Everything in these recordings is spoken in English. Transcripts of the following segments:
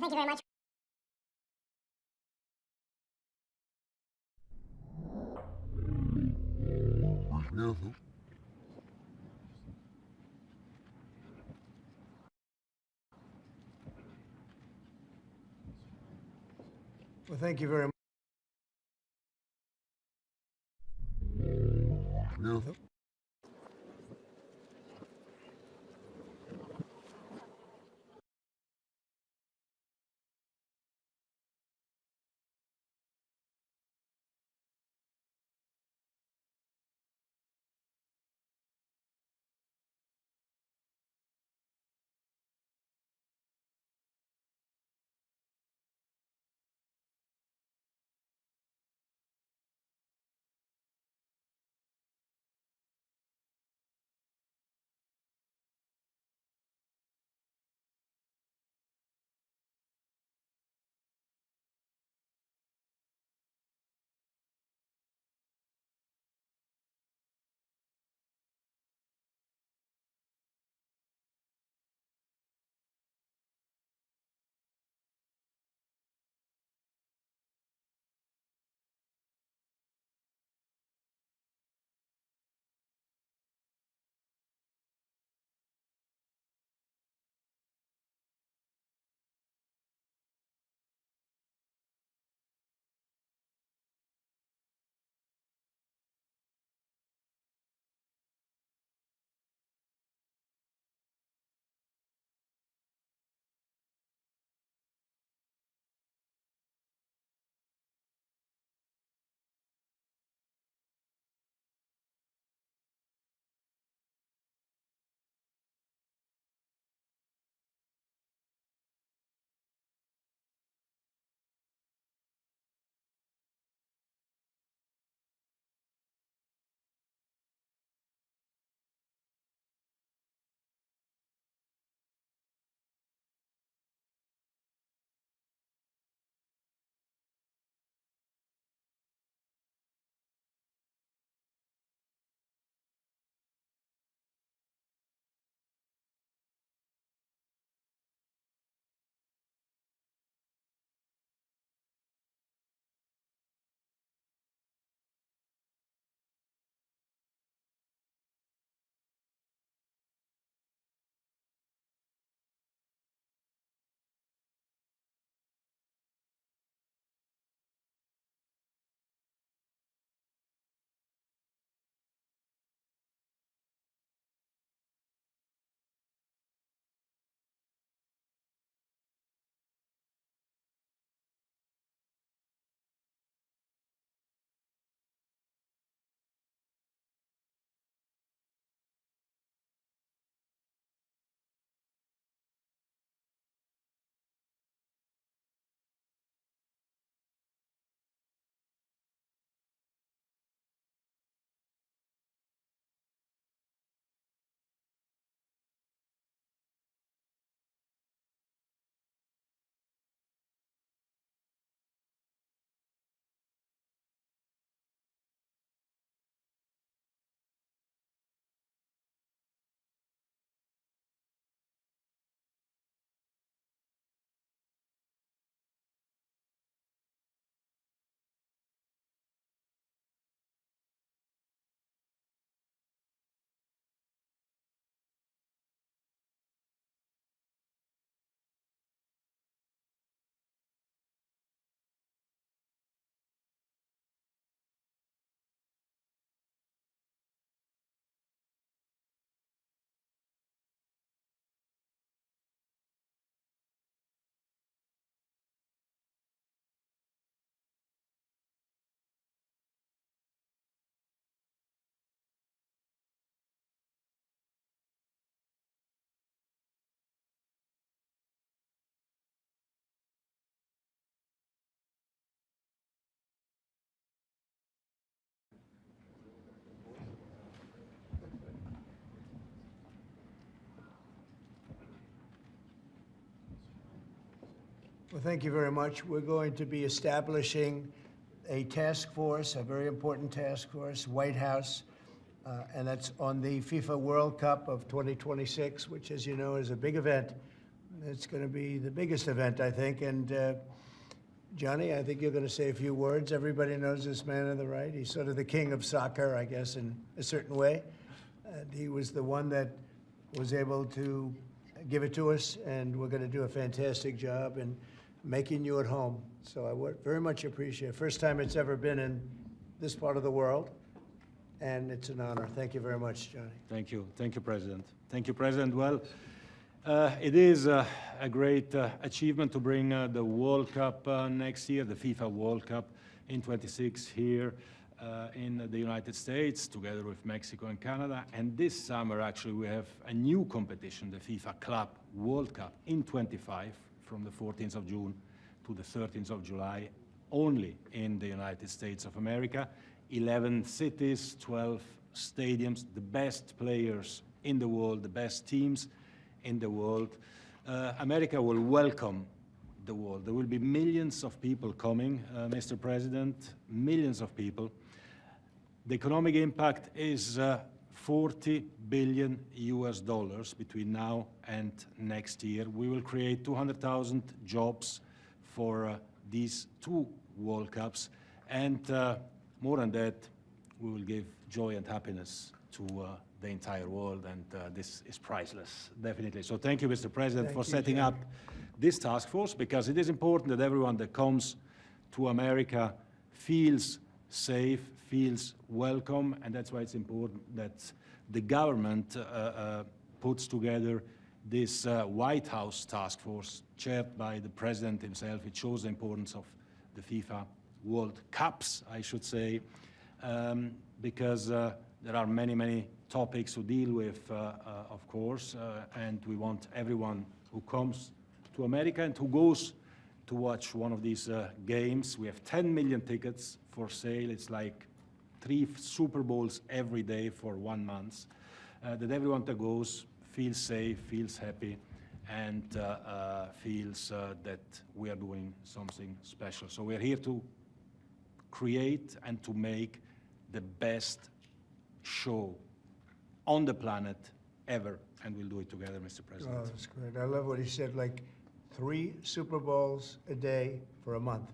Thank you very much. Well, thank you very much. Well, thank you very much. We're going to be establishing a task force, a very important task force, White House, and that's on the FIFA World Cup of 2026, which, as you know, is a big event It's going to be the biggest event, I think. And Johnny, I think you're going to say a few words. Everybody knows this man on the right. He's sort of the king of soccer, I guess, in a certain way. And he was the one that was able to give it to us, and we're going to do a fantastic job in making you at home. So I would very much appreciate it. First time it's ever been in this part of the world, and it's an honor. Thank you very much, Johnny. Thank you. Thank you, President. Thank you, President. Well, it is a great achievement to bring the World Cup next year, the FIFA World Cup in 26 here in the United States, together with Mexico and Canada. And this summer, actually, we have a new competition, the FIFA Club World Cup in 25, from the 14th of June to the 13th of July, only in the United States of America. 11 cities, 12 stadiums, the best players in the world, the best teams in the world. America will welcome the world. There will be millions of people coming, Mr. President, millions of people. The economic impact is $40 billion between now and next year. We will create 200,000 jobs for these two World Cups, and more than that, we will give joy and happiness to the entire world, and this is priceless, definitely. So thank you, Mr. President, for setting up this task force, because it is important that everyone that comes to America feels safe, feels welcome, and that's why it's important that the government puts together this White House task force chaired by the President himself. It shows the importance of the FIFA World Cups, I should say, because there are many, many topics to deal with, of course, and we want everyone who comes to America and who goes to watch one of these games. We have 10 million tickets for sale. It's like 3 Super Bowls every day for 1 month. That everyone that goes feels safe, feels happy, and feels that we are doing something special. So we're here to create and to make the best show on the planet ever, and we'll do it together, Mr. President. Oh, that's great. I love what he said, like 3 Super Bowls a day for a month.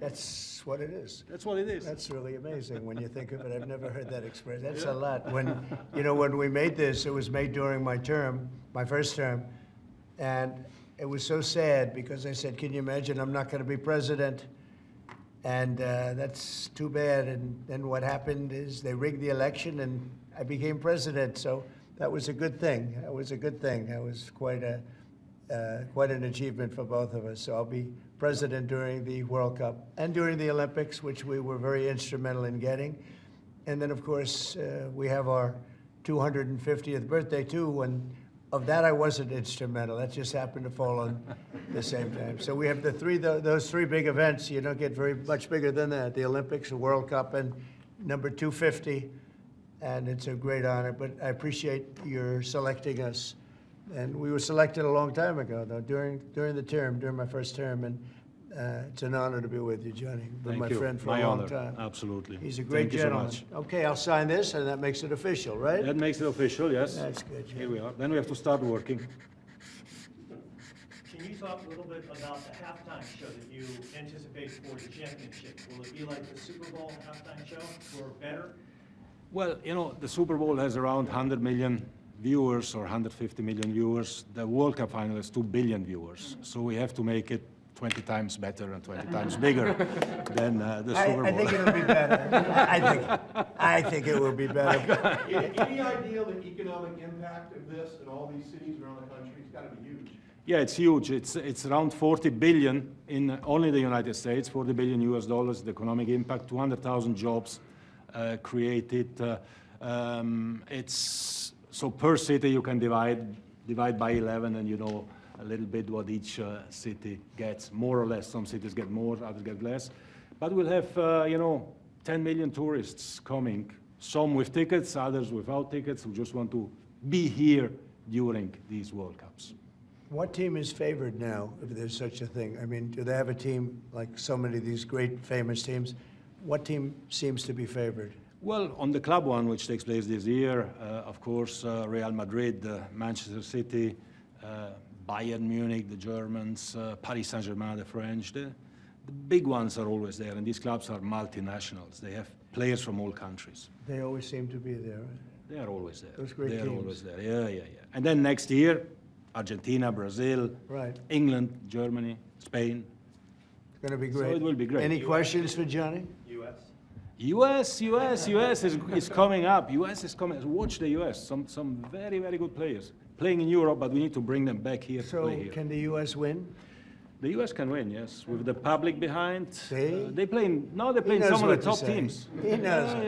That's what it is. That's what it is. That's really amazing when you think of it. I've never heard that expressed. That's a lot. When, you know, when we made this, it was made during my term, my first term, and it was so sad because I said, can you imagine, I'm not going to be president, and that's too bad. And then what happened is they rigged the election, and I became president. So that was a good thing. That was a good thing. That was quite an achievement for both of us. So I'll be president during the World Cup and during the Olympics, which we were very instrumental in getting. And then, of course, we have our 250th birthday, too, and of that I wasn't instrumental. That just happened to fall on the same time. So we have those 3 big events. You don't get very much bigger than that, the Olympics, the World Cup, and number 250. And it's a great honor, but I appreciate your selecting us. And we were selected a long time ago, though, during the term, during my first term, and it's an honor to be with you, Johnny. Been my friend for a long time. Absolutely. He's a great gentleman. So much. Okay, I'll sign this, and that makes it official, right? That makes it official, yes. That's good, Johnny. Here we are. Then we have to start working. Can you talk a little bit about the halftime show that you anticipate for the championship? Will it be like the Super Bowl halftime show, or better? Well, you know, the Super Bowl has around 100 million viewers or 150 million viewers. The World Cup final has 2 billion viewers. So we have to make it 20 times better and 20 times bigger than the Super Bowl. I think it'll be better. I think it will be better. Any idea the economic impact of this in all these cities around the country? It's got to be huge. Yeah, it's huge. It's around 40 billion in only the United States, 40 billion US dollars, the economic impact, 200,000 jobs created. So per city you can divide by 11, and you know a little bit what each city gets, more or less. Some cities get more, others get less. But we'll have, you know, 10 million tourists coming, some with tickets, others without tickets, who just want to be here during these World Cups. What team is favored now, if there's such a thing? I mean, do they have a team like so many of these great famous teams? What team seems to be favored? Well, on the club one, which takes place this year, of course, Real Madrid, Manchester City, Bayern Munich, the Germans, Paris Saint-Germain, the French. The big ones are always there, and these clubs are multinationals. They have players from all countries. They always seem to be there, right? They are always there. Those great They are teams. always there. Yeah, yeah, yeah. And then next year, Argentina, Brazil, Right. England, Germany, Spain. It's going to be So great. it will be great. Any questions for Johnny? US? US is coming up. US is coming. Watch the US. Some very, very good players playing in Europe, but we need to bring them back here to So play here. can the U.S. win? The US can win, yes, with the public behind. See? They play in some of knows the what to top say. teams. He knows it.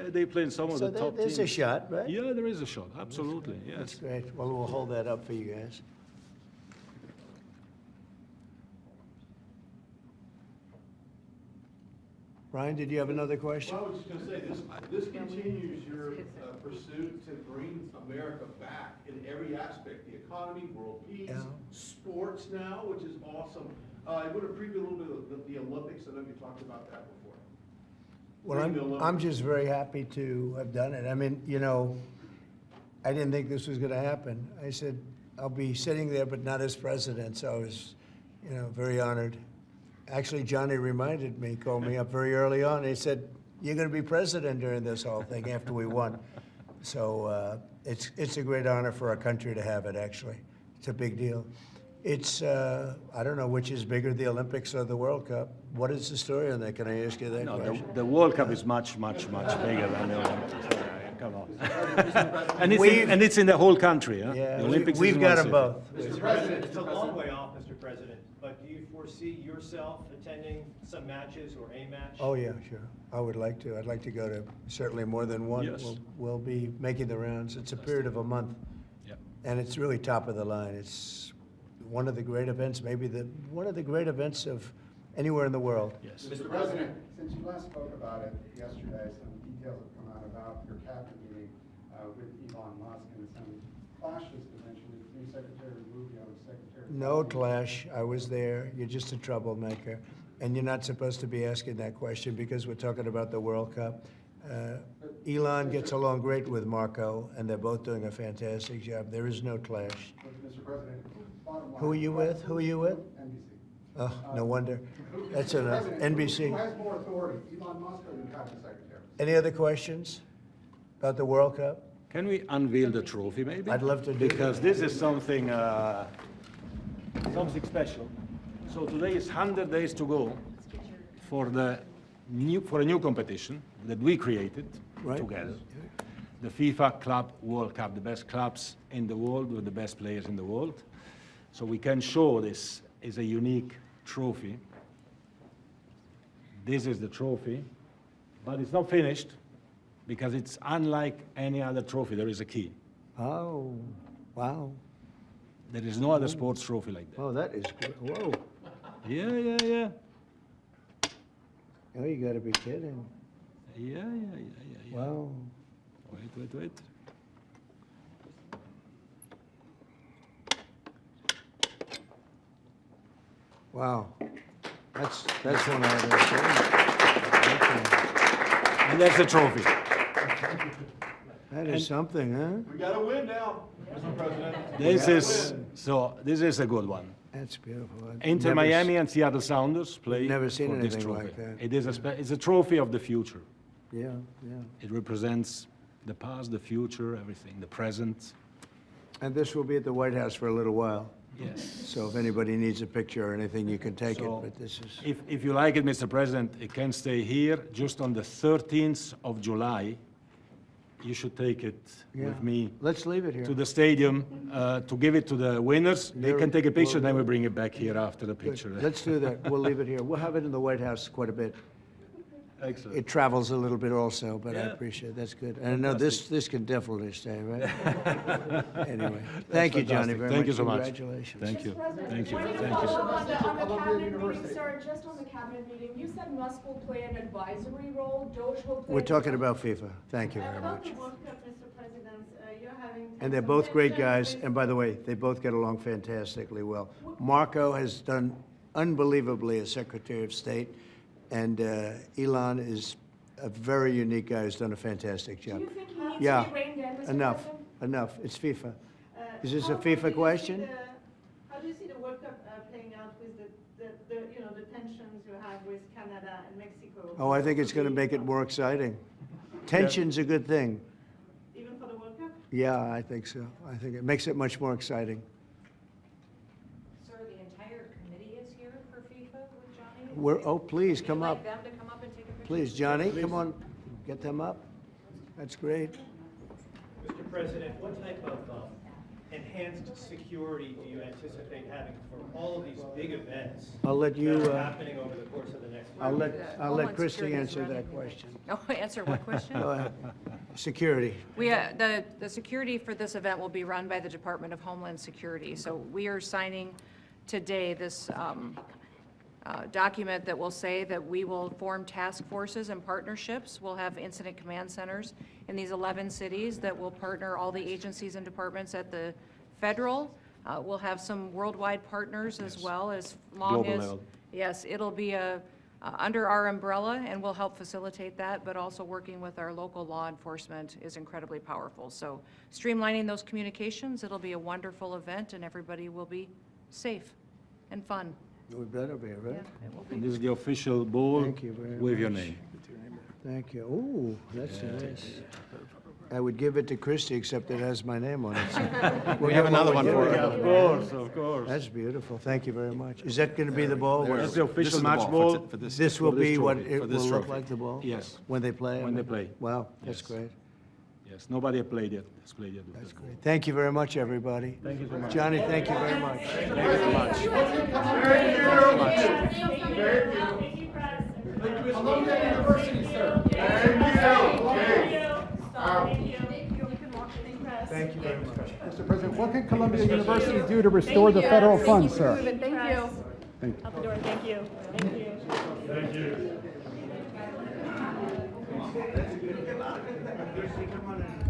Yeah. They play in some of So the top there's teams. a shot, right? Yeah, there is a shot. Absolutely, That's yes. great. Well, we'll hold that up for you guys. Brian, did you have another question? Well, I was just gonna say, this continues your pursuit to bring America back in every aspect, the economy, world peace, Yeah. sports now, which is awesome. I want to preview a little bit of the Olympics. I know you talked about that before. Well, Bring the I'm Olympics. just very happy to have done it. I mean, you know, I didn't think this was going to happen. I said, I'll be sitting there, but not as president, so I was, you know, very honored. Actually, Johnny reminded me, called me up very early on. He said, "You're going to be president during this whole thing after we won." So it's a great honor for our country to have it, actually. It's a big deal. It's, I don't know which is bigger, the Olympics or the World Cup. What is the story on that? Can I ask you that No, question? the World Cup is much bigger than the Olympics. Come on. and it's in the whole country. Huh? Yeah, The Olympics is we've in got one them city. both. Mr. President, it's a long way off, Mr. President, but do you foresee yourself attending some matches or a match? Oh, yeah, sure. I would like to. I'd like to go to certainly more than one. Yes. We'll be making the rounds. It's a period of a month, Yeah. and it's really top of the line. It's one of the great events, maybe one of the great events of anywhere in the world. Yes. Mr. President, since you last spoke about it yesterday, some details have come out about your cabinet meeting with Elon Musk and some clashes potentially between Secretary Rubio and Secretary. No clash. I was there. You're just a troublemaker. And you're not supposed to be asking that question because we're talking about the World Cup. Elon gets along great with Marco, and they're both doing a fantastic job. There is no clash. But, Mr. President, bottom line. Who are you with? Who are you with? NBC. Oh, no wonder. That's enough. Mr. President, NBC. Who has more authority, Elon Musk or the cabinet secretary? Any other questions about the World Cup? Can we unveil the trophy, maybe? I'd love to do Because this is something special. So today is 100 days to go for a new competition that we created Right. together. The FIFA Club World Cup, the best clubs in the world with the best players in the world. So we can show this is a unique trophy. This is the trophy, but it's not finished because it's unlike any other trophy. There is a key. Oh, wow. There is no other sports trophy like that. Oh, that is good. Whoa. Yeah. Oh, you gotta be kidding. Yeah. Wow. Wait. Wow. That's one I haven't seen. And that's the trophy. That is something, huh? We got to win now, Mr. President. This is a good one. That's beautiful. I've Inter never Miami and Seattle Sounders play never seen for this anything trophy. like that. It is it's a trophy of the future. Yeah. It represents the past, the future, everything, the present. And this will be at the White House for a little while. Yes. So if anybody needs a picture or anything, you can take it, So, but this is, If you like it, Mr. President, it can stay here. Just on the 13th of July, you should take it yeah. with me Let's leave it here. to the stadium to give it to the winners. They You're- can take a picture, well, then we bring it back here after the Good. picture. Let's do that. We'll leave it here. We'll have it in the White House quite a bit. Excellent. It travels a little bit also, but I Yeah. appreciate it. That's good. And I know this can definitely stay, right? Anyway, thank you, Johnny, fantastic. very Thank much. you so much. Congratulations. Thank you. Thank you. Thank you. On Thank you. the cabinet meeting, University. sir, just on the cabinet meeting, you said Musk will play an advisory role, Doge will play. We're talking about FIFA. Thank you very About much. the World Cup, Mr. President, you're having. And they're both great guys, and by the way, they both get along fantastically well. Marco has done unbelievably as Secretary of State, and Elon is a very unique guy who's done a fantastic Do job. you think he needs Yeah, to be reined in, Mr. enough, President? enough. It's FIFA. Is this how a often do you FIFA see question? the Canada and Mexico. Oh, I think it's going to make it more exciting. Tension's a good thing. Even for the World Cup? Yeah, I think so. I think it makes it much more exciting. Sir, the entire committee is here for FIFA with Johnny. Oh, please, come Would you up. like them to come up and take a picture? Please, Johnny, come on, get them up. That's great. Mr. President, what type of enhanced security do you anticipate having for all of these big events I'll let you, that are happening over the course of the next I'll week? let Homeland Christie Security is answer running. that question. Oh, answer what question? Go ahead. Security. The security for this event will be run by the Department of Homeland Security. So we are signing today this document that will say that we will form task forces and partnerships. We'll have incident command centers in these 11 cities that will partner all the agencies and departments at the federal. We'll have some worldwide partners as well, as long Global as, level. yes, it'll be under our umbrella, and we'll help facilitate that, but also working with our local law enforcement is incredibly powerful. So streamlining those communications, it'll be a wonderful event, and everybody will be safe and fun. We better be, Yeah, right? it will And be. this is the official ball Thank you very with your much. name. Thank you. Ooh, that's nice. I would give it to Christie, except it has my name on it. We have another one for Yeah, her. of course, of course. That's beautiful. Thank you very much. Is that going to be the ball? That's the This official is the match ball ball. for this. This will for this be what trophy, it for will this look trophy. like, the ball? Yes. When they play? When they play. Wow, that's Yes. great. Yes, nobody has played yet. Has played yet. That's great. Thank you very much, everybody. Thank you so much. Johnny, thank you very much. Thank you, press. Columbia University, sir. Thank you. You can walk in, press. Thank you very much. Mr. President, what can Columbia University do to restore the federal funds, sir? Thank you. Thank Out the door, thank you. Thank you. Come on in.